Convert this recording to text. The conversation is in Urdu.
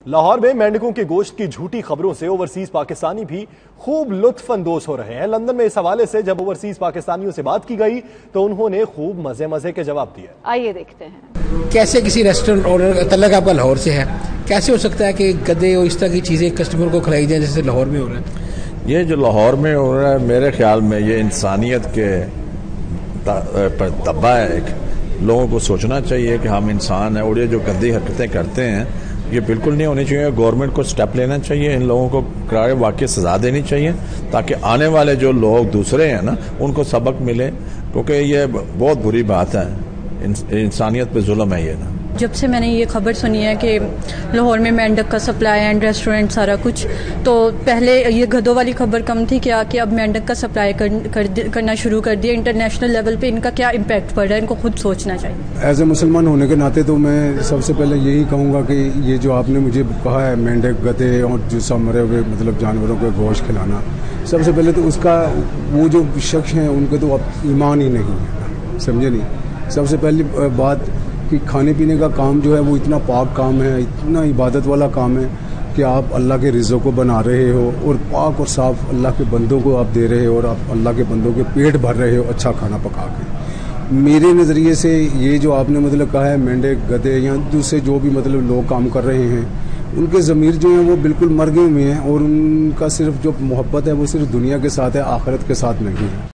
لاہور میں مینڈکوں کے گوشت کی جھوٹی خبروں سے اوورسیز پاکستانی بھی خوب لطف اندوز ہو رہے ہیں۔ لندن میں اس حوالے سے جب اوورسیز پاکستانیوں سے بات کی گئی تو انہوں نے خوب مزے کے جواب دیے۔ آئیے دیکھتے ہیں۔ کیسے کسی ریسٹورنٹ آرڈر تعلق آپ کا لاہور سے ہے، کیسے ہو سکتا ہے کہ گدے اور اس طرح کی چیزیں کسٹمر کو کھلائی جائیں جیسے لاہور میں ہو رہا ہے؟ یہ جو لاہور میں ہو رہا ہے میرے خیال میں یہ انسانیت کے تباہ ہے۔ لوگوں کو سوچنا چاہیے کہ ہم انسان ہیں اور یہ جو گندی حرکتیں کرتے ہیں یہ بالکل نہیں ہونی چاہیے۔ گورنمنٹ کو سٹیپ لینا چاہیے، ان لوگوں کو قرار واقعی سزا دینی چاہیے تاکہ آنے والے جو لوگ دوسرے ہیں نا ان کو سبق ملے، کیونکہ یہ بہت بری بات ہے، انسانیت پہ ظلم ہے یہ نا۔ جب سے میں نے یہ خبر سنی ہے کہ لاہور میں مینڈک کا سپلائی اینڈ ریسٹورنٹ سارا کچھ، تو پہلے یہ گدوں والی خبر کم تھی کیا کہ اب مینڈک کا سپلائی کرنا شروع کر دیا۔ انٹرنیشنل لیول پہ ان کا کیا امپیکٹ پڑ رہا ہے، ان کو خود سوچنا چاہیے۔ ایز اے مسلمان ہونے کے ناطے تو میں سب سے پہلے یہی کہوں گا کہ یہ جو آپ نے مجھے کہا ہے مینڈک، گدے اور جو سب مرے ہوئے مطلب جانوروں کو گوشت کھلانا، سب سے پہلے تو اس کا وہ جو شخص ہیں ان کے تو اب ایمان ہی نہیں ہے، سمجھے نہیں۔ سب سے پہلی بات کہ کھانے پینے کا کام جو ہے وہ اتنا پاک کام ہے، اتنا عبادت والا کام ہے کہ آپ اللہ کے رزق کو بنا رہے ہو اور پاک اور صاف اللہ کے بندوں کو آپ دے رہے ہو اور آپ اللہ کے بندوں کے پیٹ بھر رہے ہو اچھا کھانا پکا کے۔ میرے نظریے سے یہ جو آپ نے مطلب کہا ہے مینڈک، گدے یا دوسرے جو بھی مطلب لوگ کام کر رہے ہیں ان کے ضمیر جو ہیں وہ بالکل مر گئے ہوئے ہیں اور ان کا صرف جو محبت ہے وہ صرف دنیا کے ساتھ ہے، آخرت کے ساتھ نہیں ہے۔